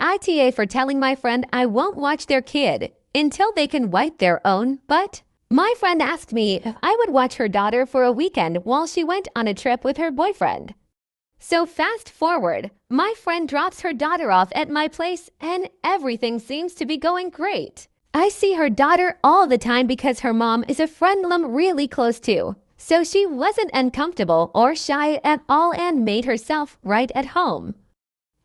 AITA for telling my friend I won't watch their kid until they can wipe their own butt. My friend asked me if I would watch her daughter for a weekend while she went on a trip with her boyfriend. So fast forward, my friend drops her daughter off at my place and everything seems to be going great. I see her daughter all the time because her mom is a friend I'm really close to. So she wasn't uncomfortable or shy at all and made herself right at home.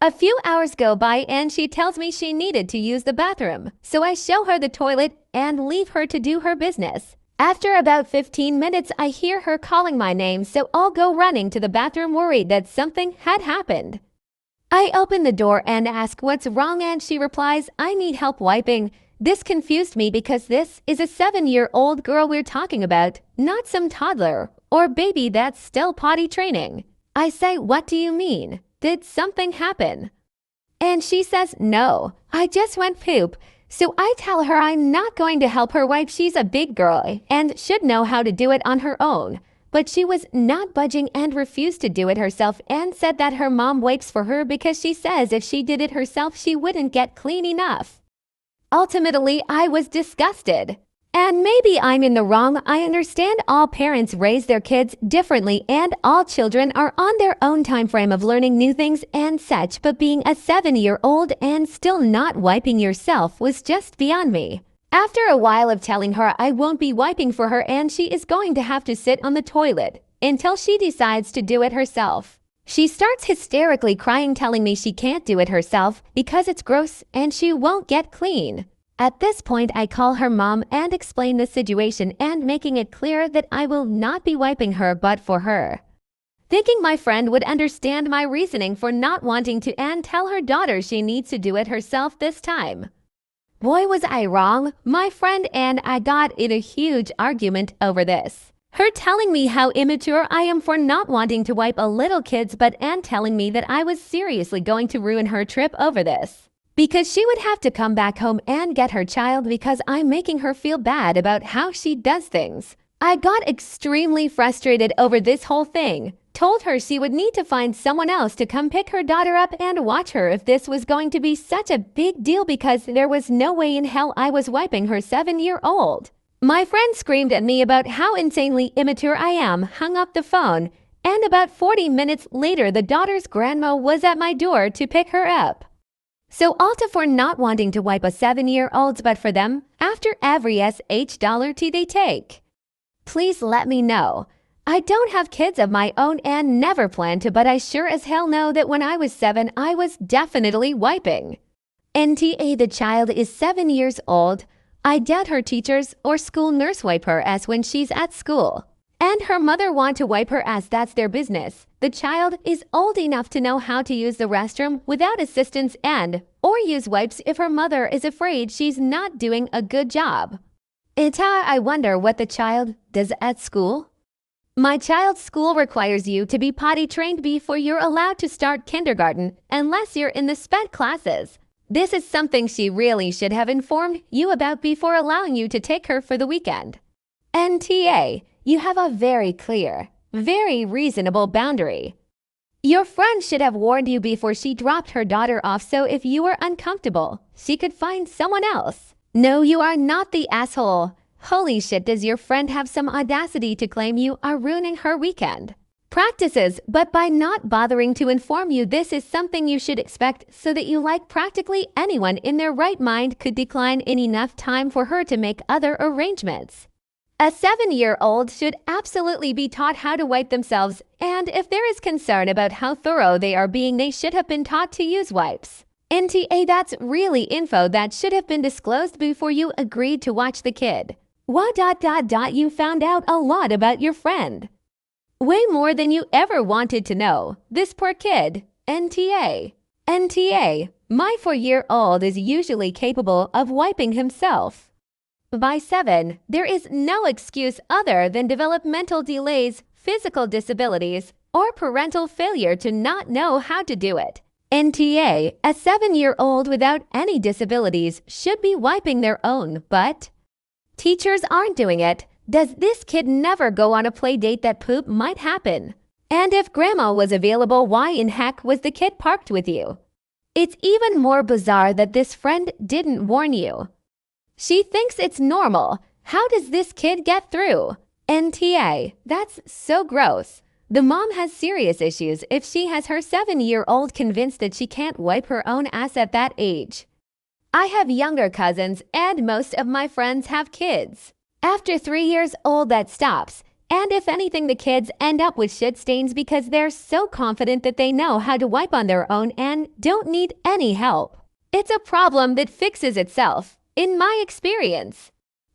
A few hours go by and she tells me she needed to use the bathroom. So I show her the toilet and leave her to do her business. After about 15 minutes, I hear her calling my name, so I'll go running to the bathroom worried that something had happened. I open the door and ask what's wrong and she replies, I need help wiping. This confused me because this is a 7-year-old girl we're talking about, not some toddler or baby that's still potty training. I say, what do you mean? Did something happen? And she says, no, I just went poop. So I tell her I'm not going to help her wipe. She's a big girl and should know how to do it on her own. But she was not budging and refused to do it herself and said that her mom wipes for her because she says if she did it herself, she wouldn't get clean enough. Ultimately, I was disgusted. And maybe I'm in the wrong. I understand all parents raise their kids differently and all children are on their own time frame of learning new things and such, but being a 7-year-old and still not wiping yourself was just beyond me. After a while of telling her I won't be wiping for her and she is going to have to sit on the toilet until she decides to do it herself. She starts hysterically crying, telling me she can't do it herself because it's gross and she won't get clean. At this point, I call her mom and explain the situation and making it clear that I will not be wiping her butt for her. Thinking my friend would understand my reasoning for not wanting to and tell her daughter she needs to do it herself this time. Boy, was I wrong. My friend and I got in a huge argument over this. Her telling me how immature I am for not wanting to wipe a little kid's butt and telling me that I was seriously going to ruin her trip over this. Because she would have to come back home and get her child because I'm making her feel bad about how she does things. I got extremely frustrated over this whole thing. Told her she would need to find someone else to come pick her daughter up and watch her if this was going to be such a big deal because there was no way in hell I was wiping her 7-year-old. My friend screamed at me about how insanely immature I am, hung up the phone, and about 40 minutes later the daughter's grandma was at my door to pick her up. So AITA for not wanting to wipe a 7-year-old's butt for them after every $SH they take. Please let me know. I don't have kids of my own and never plan to, but I sure as hell know that when I was 7, I was definitely wiping. NTA, the child is 7 years old. I doubt her teachers or school nurse wipe her as when she's at school. And her mother want to wipe her as that's their business. The child is old enough to know how to use the restroom without assistance or use wipes if her mother is afraid she's not doing a good job. AITA, I wonder what the child does at school. My child's school requires you to be potty trained before you're allowed to start kindergarten unless you're in the SPED classes. This is something she really should have informed you about before allowing you to take her for the weekend. NTA, you have a very clear, very reasonable boundary. Your friend should have warned you before she dropped her daughter off so if you were uncomfortable, she could find someone else. No, you are not the asshole. Holy shit, does your friend have some audacity to claim you are ruining her weekend? Practices, but by not bothering to inform you, this is something you should expect so that you, like practically anyone in their right mind, could decline in enough time for her to make other arrangements. A 7-year-old should absolutely be taught how to wipe themselves, and if there is concern about how thorough they are being, they should have been taught to use wipes. NTA, that's really info that should have been disclosed before you agreed to watch the kid. You found out a lot about your friend. Way more than you ever wanted to know. This poor kid. NTA. NTA, my 4-year-old is usually capable of wiping himself. By 7, there is no excuse other than developmental delays, physical disabilities, or parental failure to not know how to do it. NTA, a 7-year-old without any disabilities should be wiping their own, but teachers aren't doing it. Does this kid never go on a play date that poop might happen? And if grandma was available, why in heck was the kid parked with you? It's even more bizarre that this friend didn't warn you. She thinks it's normal. How does this kid get through? NTA, that's so gross. The mom has serious issues if she has her 7-year-old convinced that she can't wipe her own ass at that age. I have younger cousins and most of my friends have kids. After 3 years old that stops, and if anything the kids end up with shit stains because they're so confident that they know how to wipe on their own and don't need any help. It's a problem that fixes itself, in my experience.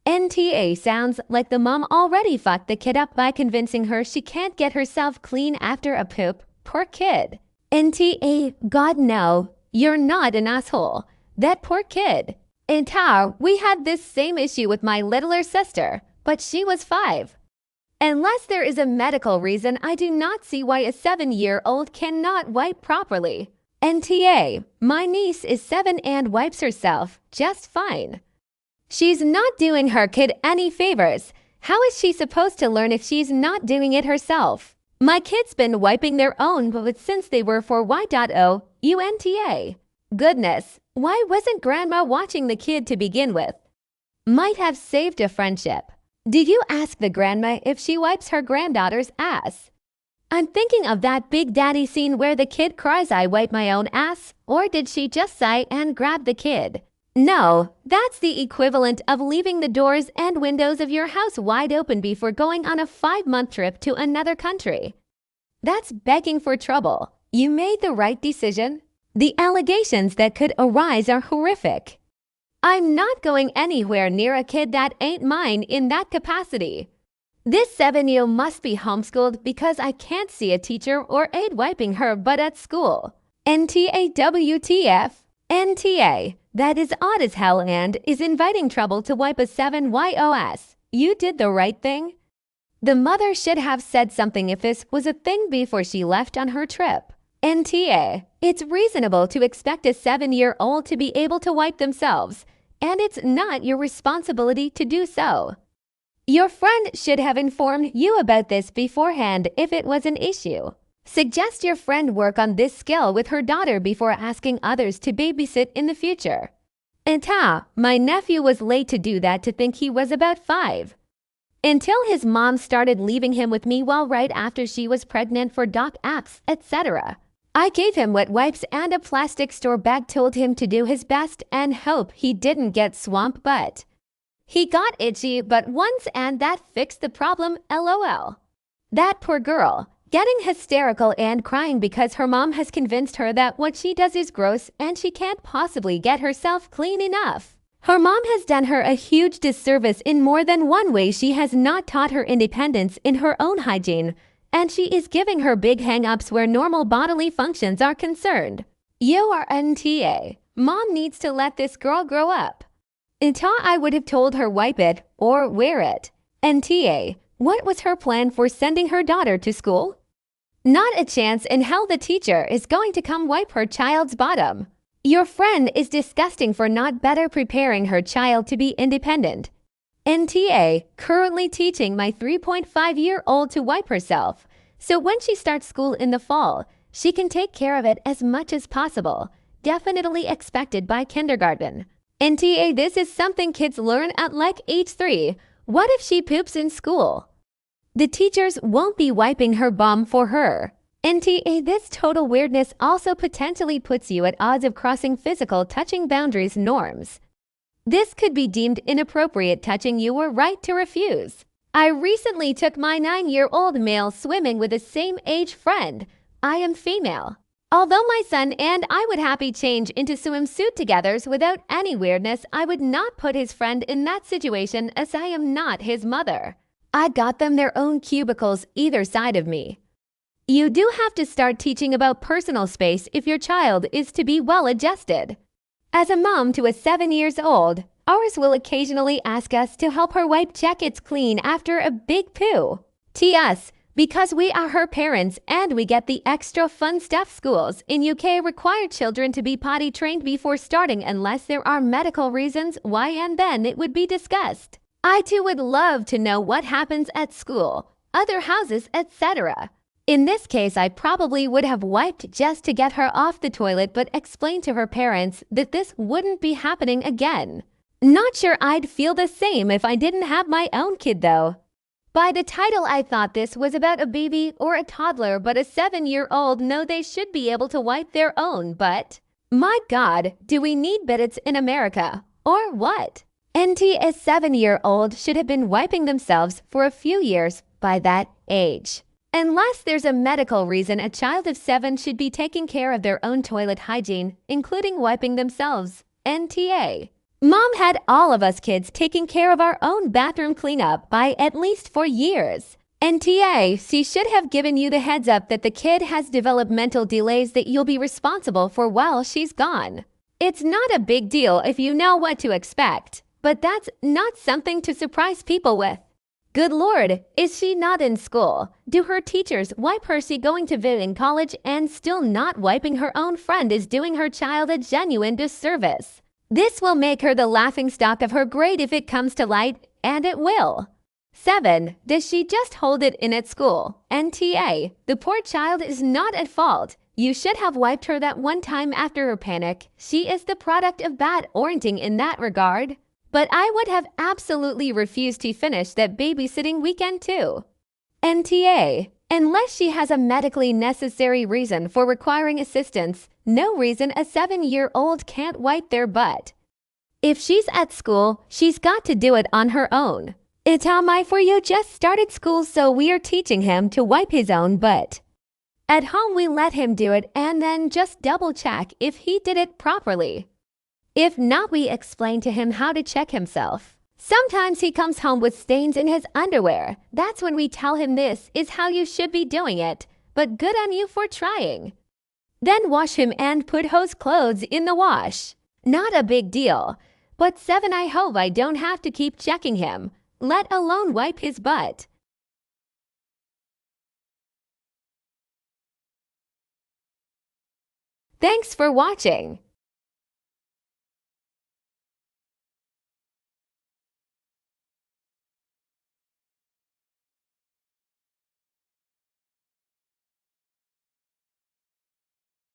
NTA sounds like the mom already fucked the kid up by convincing her she can't get herself clean after a poop. Poor kid. NTA, God no, you're not an asshole. That poor kid. In Tar, we had this same issue with my littler sister, but she was 5. Unless there is a medical reason, I do not see why a 7-year-old cannot wipe properly. NTA, my niece is 7 and wipes herself just fine. She's not doing her kid any favors. How is she supposed to learn if she's not doing it herself? My kid's been wiping their own but since they were 4.0 UNTA. Goodness, why wasn't grandma watching the kid to begin with? Might have saved a friendship. Did you ask the grandma if she wipes her granddaughter's ass? I'm thinking of that Big Daddy scene where the kid cries, "I wipe my own ass," or did she just sigh and grab the kid? No, that's the equivalent of leaving the doors and windows of your house wide open before going on a 5-month trip to another country. That's begging for trouble. You made the right decision. The allegations that could arise are horrific. I'm not going anywhere near a kid that ain't mine in that capacity. This 7-year-old must be homeschooled because I can't see a teacher or aide wiping her butt at school. NTA-WTF. NTA, that is odd as hell and is inviting trouble to wipe a 7-YOS. You did the right thing. The mother should have said something if this was a thing before she left on her trip. NTA, it's reasonable to expect a 7-year-old to be able to wipe themselves, and it's not your responsibility to do so. Your friend should have informed you about this beforehand if it was an issue. Suggest your friend work on this skill with her daughter before asking others to babysit in the future. My nephew was late to do that to think he was about 5. Until his mom started leaving him with me while right after she was pregnant for doc apps, etc. I gave him wet wipes and a plastic store bag, told him to do his best and hope he didn't get swamp butt. He got itchy but once and that fixed the problem, LOL. That poor girl, getting hysterical and crying because her mom has convinced her that what she does is gross and she can't possibly get herself clean enough. Her mom has done her a huge disservice in more than one way. She has not taught her independence in her own hygiene, and she is giving her big hang-ups where normal bodily functions are concerned. You are NTA. Mom needs to let this girl grow up. Until I would have told her wipe it or wear it. NTA, what was her plan for sending her daughter to school? Not a chance in hell the teacher is going to come wipe her child's bottom. Your friend is disgusting for not better preparing her child to be independent. NTA, currently teaching my 3.5-year-old to wipe herself, so when she starts school in the fall, she can take care of it as much as possible. Definitely expected by kindergarten. NTA, this is something kids learn at like age 3. What if she poops in school? The teachers won't be wiping her bum for her. NTA, this total weirdness also potentially puts you at odds of crossing physical touching boundaries norms. This could be deemed inappropriate touching you were right to refuse. I recently took my 9-year-old male swimming with a same-age friend. I am female. Although my son and I would happy change into swimsuit together without any weirdness, I would not put his friend in that situation as I am not his mother. I got them their own cubicles either side of me. You do have to start teaching about personal space if your child is to be well adjusted. As a mom to a 7-year-old, ours will occasionally ask us to help her wipe jackets clean after a big poo. TS, because we are her parents and we get the extra fun stuff. Schools in UK require children to be potty trained before starting unless there are medical reasons why, and then it would be discussed. I too would love to know what happens at school, other houses, etc. In this case, I probably would have wiped just to get her off the toilet but explained to her parents that this wouldn't be happening again. Not sure I'd feel the same if I didn't have my own kid though. By the title, I thought this was about a baby or a toddler, but a 7-year-old know they should be able to wipe their own butt. My God, do we need bidets in America? Or what? NT, a 7-year-old should have been wiping themselves for a few years by that age. Unless there's a medical reason, a child of 7 should be taking care of their own toilet hygiene, including wiping themselves. NTA. Mom had all of us kids taking care of our own bathroom cleanup by at least 4 years. NTA, she should have given you the heads up that the kid has developmental delays that you'll be responsible for while she's gone. It's not a big deal if you know what to expect, but that's not something to surprise people with. Good Lord, is she not in school? Do her teachers wipe her? She going to vid in college and still not wiping her own friend is doing her child a genuine disservice. This will make her the laughingstock of her grade if it comes to light, and it will. 7. Does she just hold it in at school? NTA. The poor child is not at fault. You should have wiped her that one time after her panic. She is the product of bad parenting in that regard. But I would have absolutely refused to finish that babysitting weekend too. NTA. Unless she has a medically necessary reason for requiring assistance, no reason a 7-year-old can't wipe their butt. If she's at school, she's got to do it on her own. Itamai for you just started school, so we are teaching him to wipe his own butt. At home, we let him do it and then just double check if he did it properly. If not, we explain to him how to check himself. Sometimes he comes home with stains in his underwear. That's when we tell him this is how you should be doing it, but good on you for trying. Then wash him and put his clothes in the wash. Not a big deal. But 7, I hope I don't have to keep checking him, let alone wipe his butt. Thanks for watching.